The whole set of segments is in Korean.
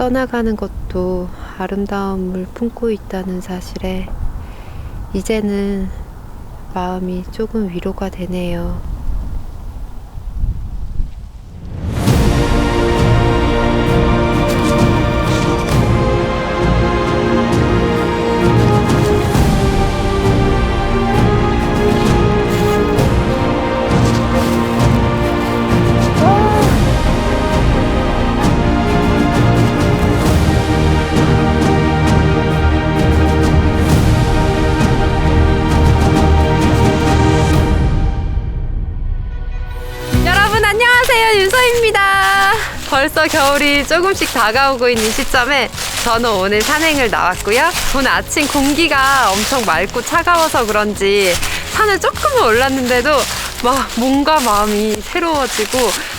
떠나가는 것도 아름다움을 품고 있다는 사실에 이제는 마음이 조금 위로가 되네요. 안녕하세요, 윤서입니다. 벌써 겨울이 조금씩 다가오고 있는 시점에 저는 오늘 산행을 나왔고요. 오늘 아침 공기가 엄청 맑고 차가워서 그런지 산을 조금은 올랐는데도 몸과 마음이 새로워지고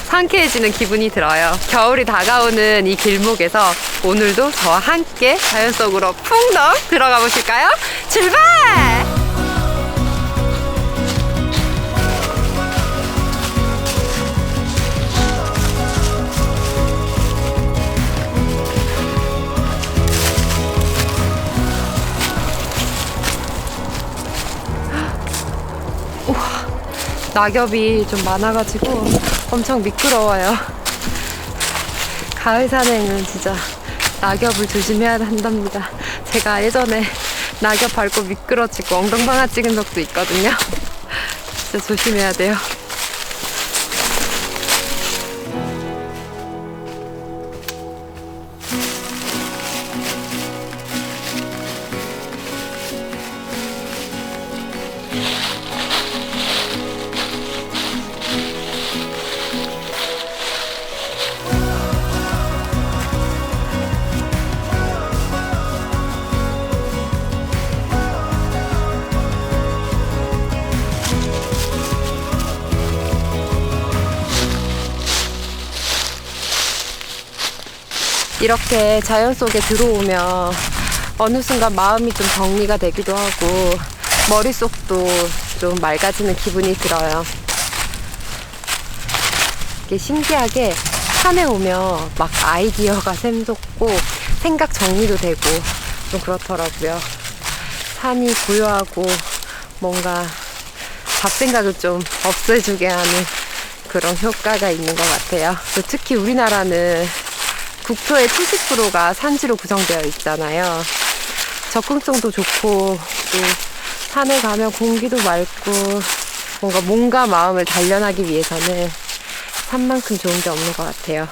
상쾌해지는 기분이 들어요. 겨울이 다가오는 이 길목에서 오늘도 저와 함께 자연 속으로 풍덩 들어가 보실까요? 출발! 낙엽이 좀 많아가지고 엄청 미끄러워요. 가을 산행은 진짜 낙엽을 조심해야 한답니다. 제가 예전에 낙엽 밟고 미끄러지고 엉덩방아 찍은 적도 있거든요. 진짜 조심해야 돼요. 이렇게 자연 속에 들어오면 어느 순간 마음이 좀 정리가 되기도 하고 머릿속도 좀 맑아지는 기분이 들어요. 이게 신기하게 산에 오면 막 아이디어가 샘솟고 생각 정리도 되고 좀 그렇더라고요. 산이 고요하고 뭔가 잡생각을 좀 없애주게 하는 그런 효과가 있는 것 같아요. 또 특히 우리나라는 국토의 70%가 산지로 구성되어 있잖아요. 접근성도 좋고 또 산에 가면 공기도 맑고 뭔가 몸과 마음을 단련하기 위해서는 산만큼 좋은 게 없는 것 같아요.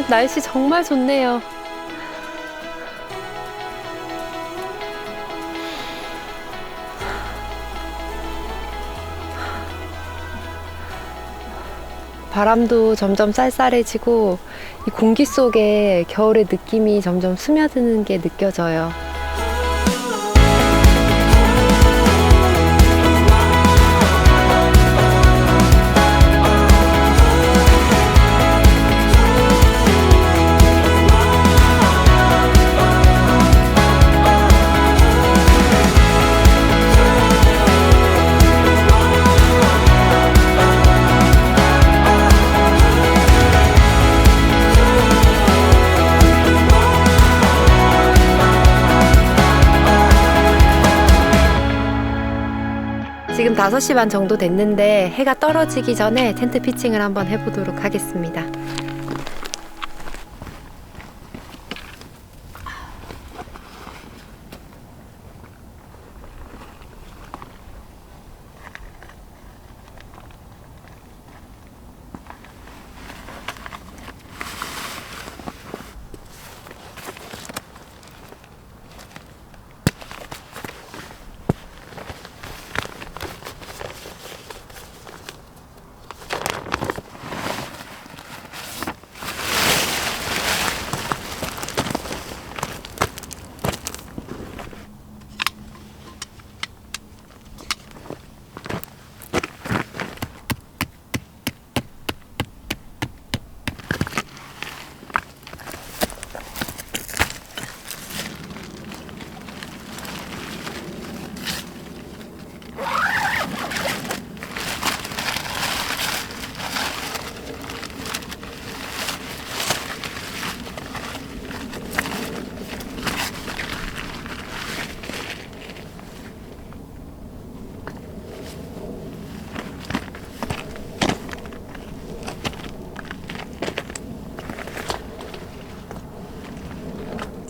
날씨 정말 좋네요. 바람도 점점 쌀쌀해지고 이 공기 속에 겨울의 느낌이 점점 스며드는 게 느껴져요. 지금 5시 반 정도 됐는데 해가 떨어지기 전에 텐트 피칭을 한번 해보도록 하겠습니다.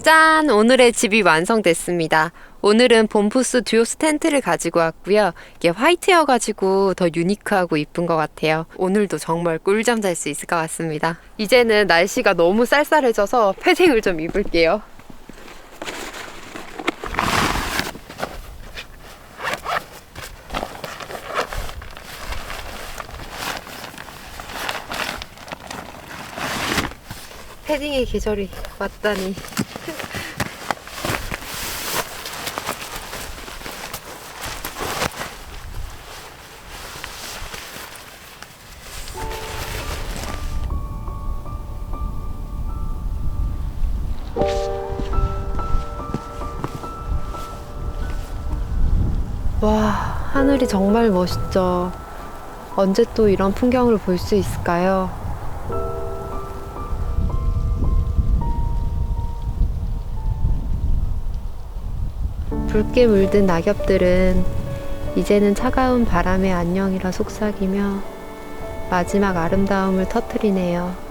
짠! 오늘의 집이 완성됐습니다. 오늘은 봄푸스 듀오스 텐트를 가지고 왔고요. 이게 화이트여가지고 더 유니크하고 이쁜 것 같아요. 오늘도 정말 꿀잠 잘 수 있을 것 같습니다. 이제는 날씨가 너무 쌀쌀해져서 패딩을 좀 입을게요. 패딩의 계절이 왔다니. 와, 하늘이 정말 멋있죠. 언제 또 이런 풍경을 볼 수 있을까요? 붉게 물든 낙엽들은 이제는 차가운 바람의 안녕이라 속삭이며 마지막 아름다움을 터뜨리네요.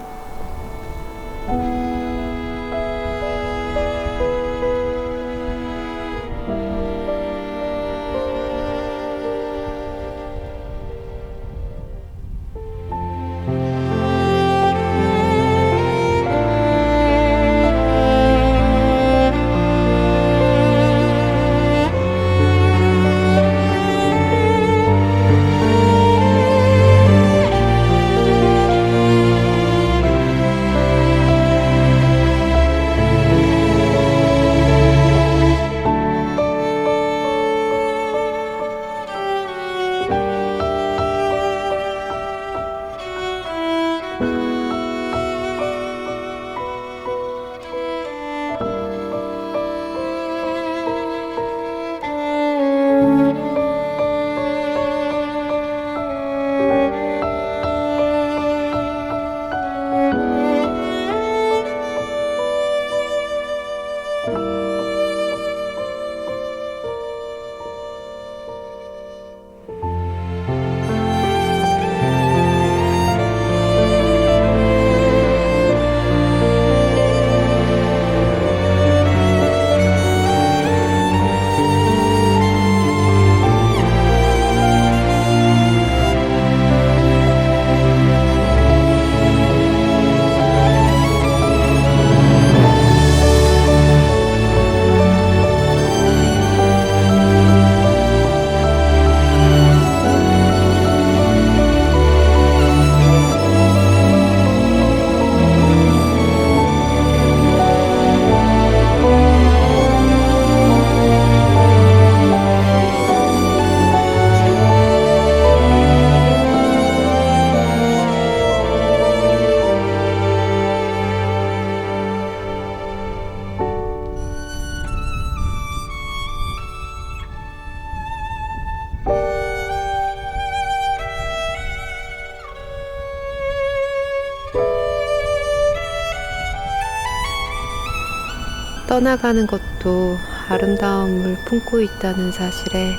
떠나가는 것도 아름다움을 품고 있다는 사실에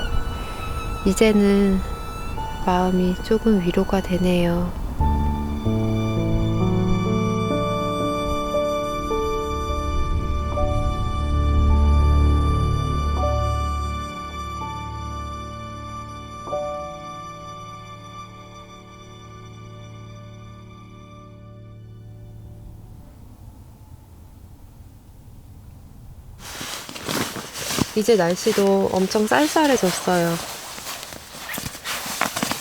이제는 마음이 조금 위로가 되네요. 이제 날씨도 엄청 쌀쌀해졌어요.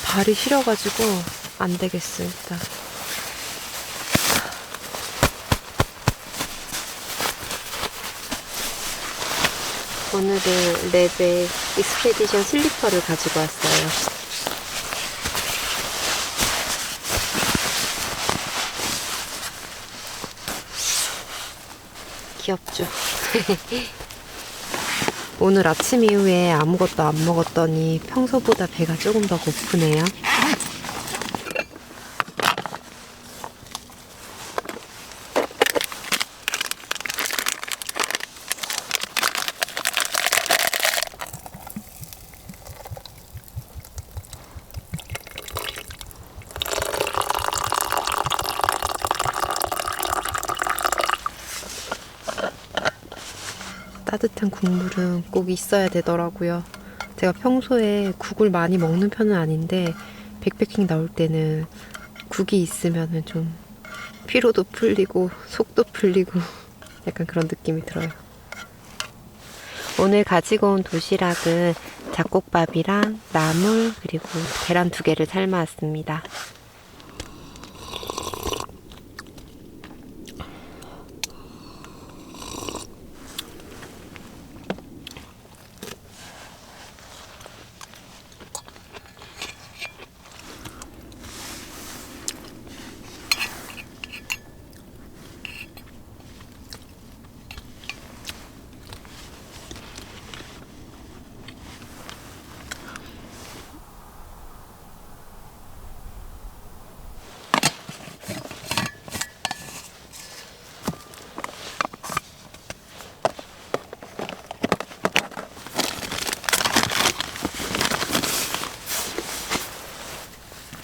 발이 시려가지고 안 되겠어, 일단. 오늘은 랩의 익스페디션 슬리퍼를 가지고 왔어요. 귀엽죠? 오늘 아침 이후에 아무것도 안 먹었더니 평소보다 배가 조금 더 고프네요. 따뜻한 국물은 꼭 있어야 되더라고요. 제가 평소에 국을 많이 먹는 편은 아닌데 백패킹 나올 때는 국이 있으면 좀 피로도 풀리고 속도 풀리고 약간 그런 느낌이 들어요. 오늘 가지고 온 도시락은 잡곡밥이랑 나물 그리고 계란 2개를 삶아왔습니다.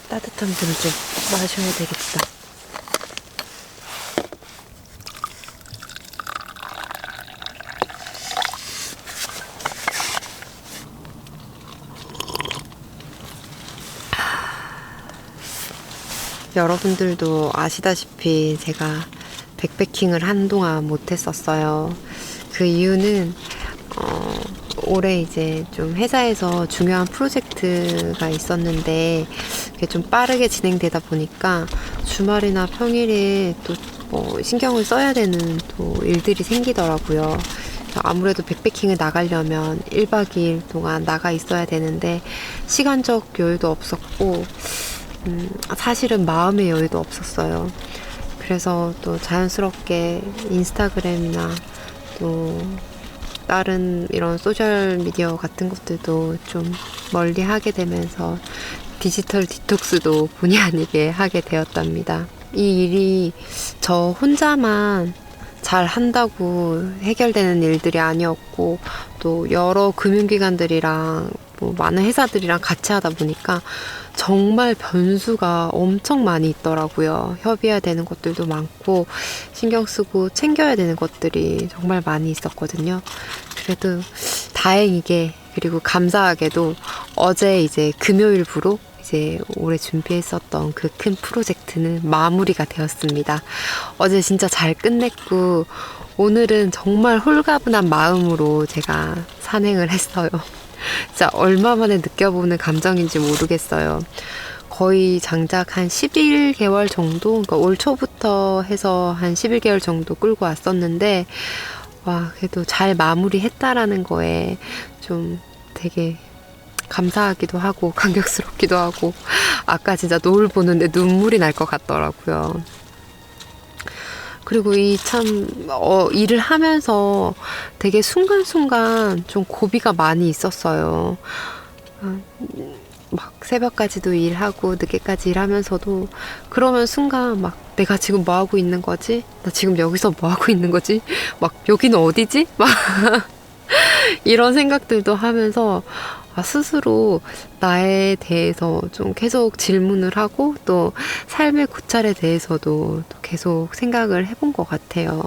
따뜻한 물을 좀 마셔야 되겠다. 여러분들도 아시다시피 제가 백패킹을 한동안 못했었어요. 그 이유는 올해 이제 좀 회사에서 중요한 프로젝트가 있었는데 그게 좀 빠르게 진행되다 보니까 주말이나 평일에 또 신경을 써야 되는 또 일들이 생기더라고요. 아무래도 백패킹을 나가려면 1박 2일 동안 나가 있어야 되는데 시간적 여유도 없었고 사실은 마음의 여유도 없었어요. 그래서 또 자연스럽게 인스타그램이나 또 다른 이런 소셜미디어 같은 것들도 좀 멀리 하게 되면서 디지털 디톡스도 본의 아니게 하게 되었답니다. 이 일이 저 혼자만 잘 한다고 해결되는 일들이 아니었고 또 여러 금융기관들이랑 많은 회사들이랑 같이 하다 보니까 정말 변수가 엄청 많이 있더라고요. 협의해야 되는 것들도 많고 신경 쓰고 챙겨야 되는 것들이 정말 많이 있었거든요. 그래도 다행이게 그리고 감사하게도 어제 이제 금요일부로 이제 올해 준비했었던 그 큰 프로젝트는 마무리가 되었습니다. 어제 진짜 잘 끝냈고 오늘은 정말 홀가분한 마음으로 제가 산행을 했어요. 진짜 얼마 만에 느껴보는 감정인지 모르겠어요. 거의 장작 한 11개월 정도, 그러니까 올 초부터 해서 한 11개월 정도 끌고 왔었는데 와, 그래도 잘 마무리했다라는 거에 좀 되게 감사하기도 하고 감격스럽기도 하고 아까 진짜 노을 보는데 눈물이 날 것 같더라고요. 그리고 이 참 일을 하면서 되게 순간순간 좀 고비가 많이 있었어요. 막 새벽까지도 일하고 늦게까지 일하면서도 그러면 순간 막 내가 지금 뭐 하고 있는 거지? 나 지금 여기서 뭐 하고 있는 거지? 막 여기는 어디지? 막 이런 생각들도 하면서 스스로 나에 대해서 좀 계속 질문을 하고 또 삶의 고찰에 대해서도 또 계속 생각을 해본 것 같아요.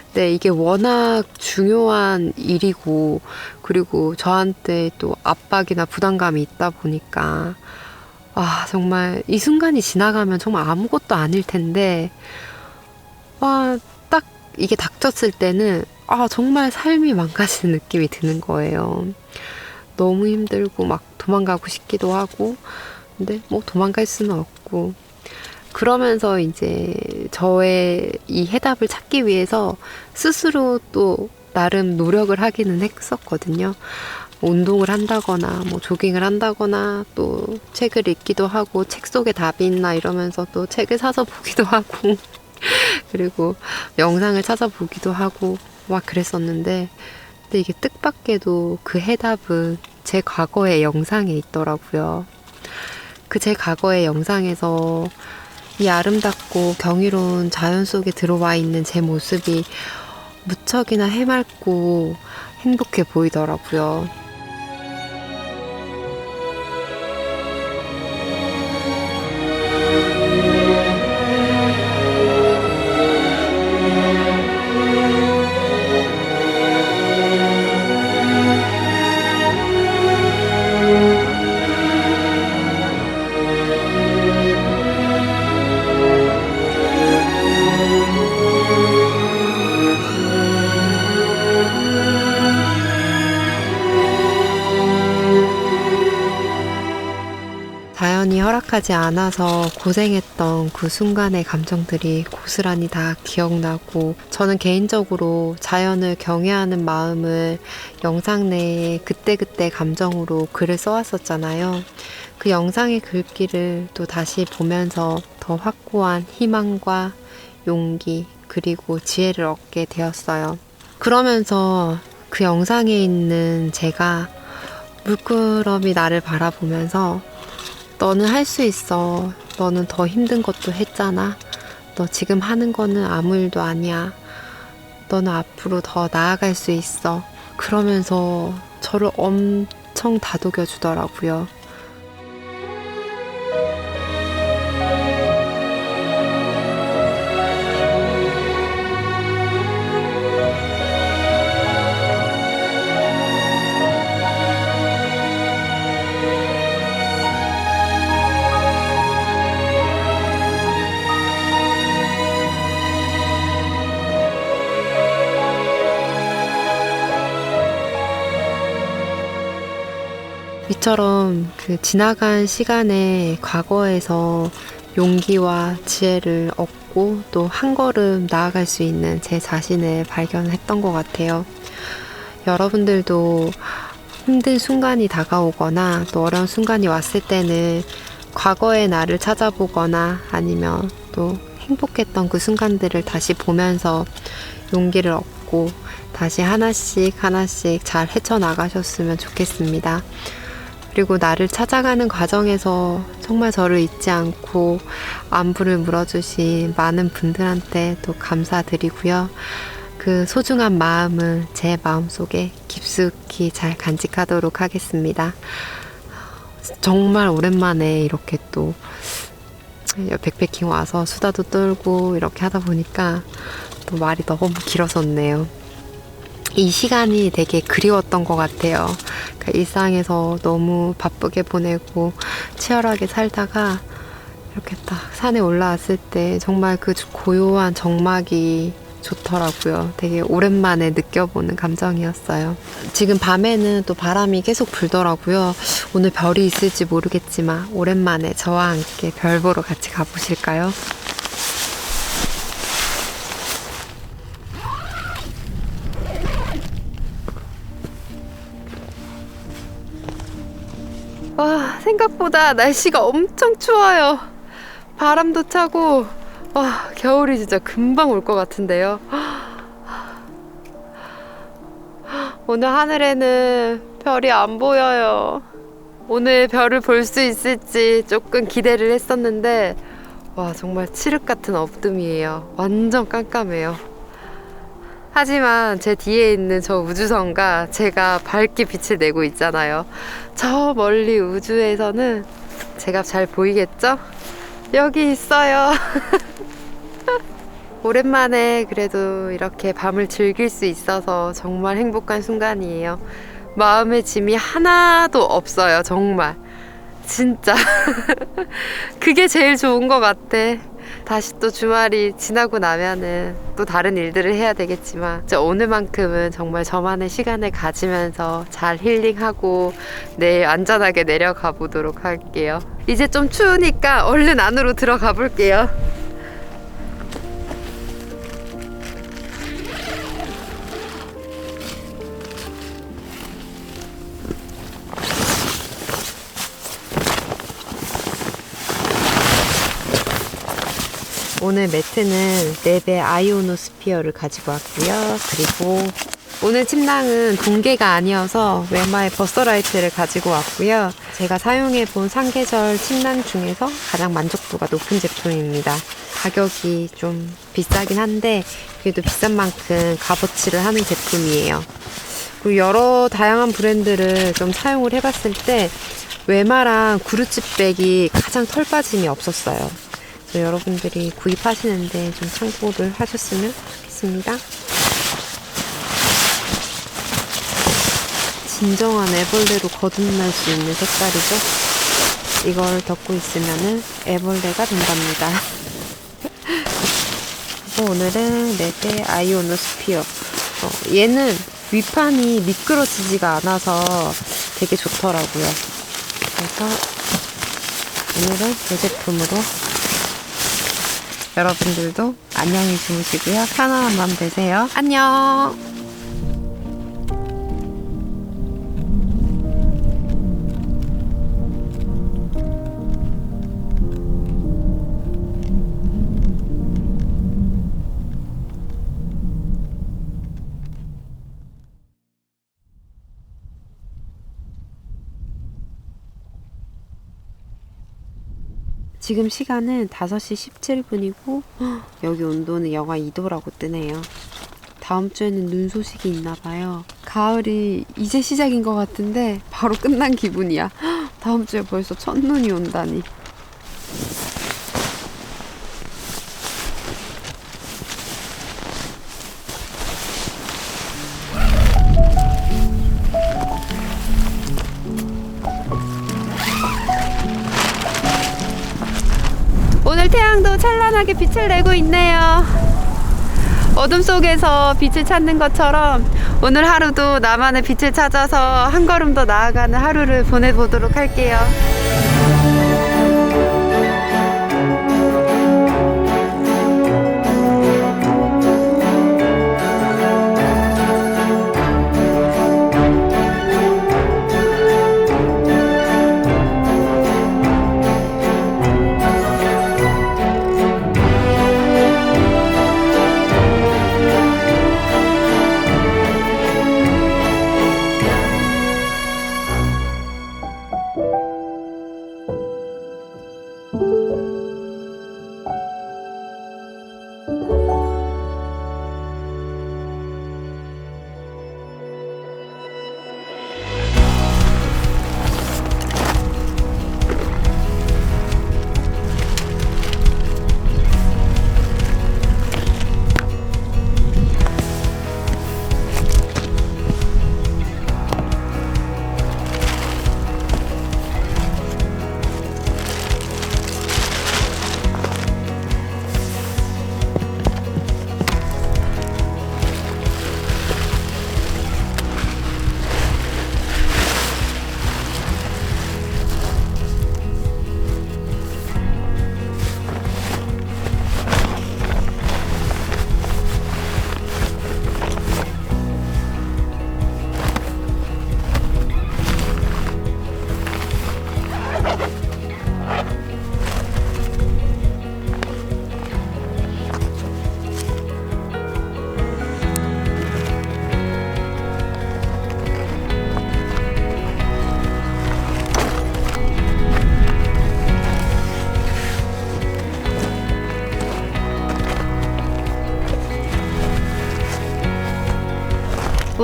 근데 이게 워낙 중요한 일이고 그리고 저한테 또 압박이나 부담감이 있다 보니까 정말 이 순간이 지나가면 정말 아무것도 아닐 텐데 딱 이게 닥쳤을 때는 정말 삶이 망가지는 느낌이 드는 거예요. 너무 힘들고 막 도망가고 싶기도 하고 근데 뭐 도망갈 수는 없고 그러면서 이제 저의 이 해답을 찾기 위해서 스스로 또 나름 노력을 하기는 했었거든요. 운동을 한다거나 뭐 조깅을 한다거나 또 책을 읽기도 하고 책 속에 답이 있나 이러면서 또 책을 사서 보기도 하고 그리고 영상을 찾아보기도 하고 막 그랬었는데 근데 이게 뜻밖에도 그 해답은 제 과거의 영상에 있더라고요. 그 제 과거의 영상에서 이 아름답고 경이로운 자연 속에 들어와 있는 제 모습이 무척이나 해맑고 행복해 보이더라고요. 자연이 허락하지 않아서 고생했던 그 순간의 감정들이 고스란히 다 기억나고 저는 개인적으로 자연을 경외하는 마음을 영상 내에 그때그때 감정으로 글을 써왔었잖아요. 그 영상의 글귀를 또 다시 보면서 더 확고한 희망과 용기 그리고 지혜를 얻게 되었어요. 그러면서 그 영상에 있는 제가 물끄러미 나를 바라보면서 너는 할 수 있어. 너는 더 힘든 것도 했잖아. 너 지금 하는 거는 아무 일도 아니야. 너는 앞으로 더 나아갈 수 있어. 그러면서 저를 엄청 다독여 주더라고요. 이처럼 그 지나간 시간의 과거에서 용기와 지혜를 얻고 또 한 걸음 나아갈 수 있는 제 자신을 발견했던 것 같아요. 여러분들도 힘든 순간이 다가오거나 또 어려운 순간이 왔을 때는 과거의 나를 찾아보거나 아니면 또 행복했던 그 순간들을 다시 보면서 용기를 얻고 다시 하나씩 잘 헤쳐나가셨으면 좋겠습니다. 그리고 나를 찾아가는 과정에서 정말 저를 잊지 않고 안부를 물어주신 많은 분들한테 또 감사드리고요. 그 소중한 마음은 제 마음속에 깊숙이 잘 간직하도록 하겠습니다. 정말 오랜만에 이렇게 또 백패킹 와서 수다도 떨고 이렇게 하다 보니까 또 말이 너무 길어졌네요. 이 시간이 되게 그리웠던 것 같아요. 그러니까 일상에서 너무 바쁘게 보내고 치열하게 살다가 이렇게 딱 산에 올라왔을 때 정말 그 고요한 정막이 좋더라고요. 되게 오랜만에 느껴보는 감정이었어요. 지금 밤에는 또 바람이 계속 불더라고요. 오늘 별이 있을지 모르겠지만 오랜만에 저와 함께 별 보러 같이 가보실까요? 와, 생각보다 날씨가 엄청 추워요. 바람도 차고 겨울이 진짜 금방 올 것 같은데요. 오늘 하늘에는 별이 안 보여요. 오늘 별을 볼 수 있을지 조금 기대를 했었는데 와, 정말 칠흑 같은 어둠이에요. 완전 깜깜해요. 하지만 제 뒤에 있는 저 우주선과 제가 밝게 빛을 내고 있잖아요. 저 멀리 우주에서는 제가 잘 보이겠죠? 여기 있어요. 오랜만에 그래도 이렇게 밤을 즐길 수 있어서 정말 행복한 순간이에요. 마음의 짐이 하나도 없어요. 정말 진짜 그게 제일 좋은 것 같아. 다시 또 주말이 지나고 나면은 또 다른 일들을 해야 되겠지만 오늘만큼은 정말 저만의 시간을 가지면서 잘 힐링하고 내일 안전하게 내려가 보도록 할게요. 이제 좀 추우니까 얼른 안으로 들어가 볼게요. 오늘 매트는 랩의 아이오노스피어를 가지고 왔고요. 그리고 오늘 침낭은 동계가 아니어서 웨마의 버서라이트를 가지고 왔고요. 제가 사용해본 상계절 침낭 중에서 가장 만족도가 높은 제품입니다. 가격이 좀 비싸긴 한데 그래도 비싼 만큼 값어치를 하는 제품이에요. 그리고 여러 다양한 브랜드를 좀 사용을 해봤을 때 웨마랑 구루치백이 가장 털 빠짐이 없었어요. 여러분들이 구입하시는데 좀 참고를 하셨으면 좋겠습니다. 진정한 애벌레로 거듭날 수 있는 색깔이죠. 이걸 덮고 있으면은 애벌레가 된답니다. 그래서 오늘은 랩의 아이오노스피어. 얘는 위판이 미끄러지지가 않아서 되게 좋더라고요. 그래서 오늘은 이 제품으로 여러분들도 안녕히 주무시고요. 편안한 밤 되세요. 안녕. 지금 시간은 5시 17분이고 여기 온도는 영하 2도라고 뜨네요. 다음 주에는 눈 소식이 있나봐요. 가을이 이제 시작인 것 같은데 바로 끝난 기분이야. 다음 주에 벌써 첫눈이 온다니. 오늘 태양도 찬란하게 빛을 내고 있네요. 어둠 속에서 빛을 찾는 것처럼 오늘 하루도 나만의 빛을 찾아서 한 걸음 더 나아가는 하루를 보내보도록 할게요.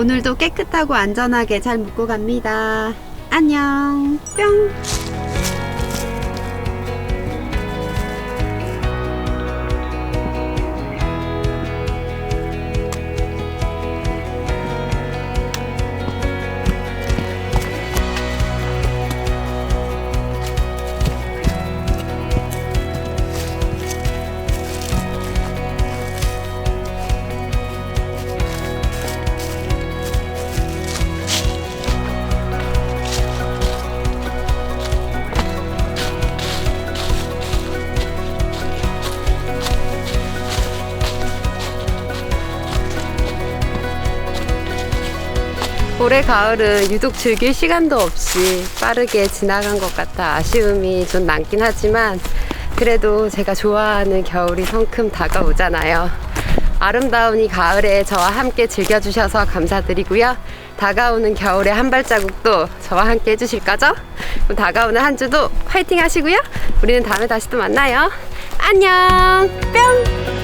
오늘도 깨끗하고 안전하게 잘 묵고 갑니다. 안녕. 뿅. 올해 가을은 유독 즐길 시간도 없이 빠르게 지나간 것 같아 아쉬움이 좀 남긴 하지만 그래도 제가 좋아하는 겨울이 성큼 다가오잖아요. 아름다운 이 가을에 저와 함께 즐겨주셔서 감사드리고요. 다가오는 겨울의 한 발자국도 저와 함께 해주실 거죠? 그럼 다가오는 한 주도 화이팅 하시고요. 우리는 다음에 다시 또 만나요. 안녕. 뿅.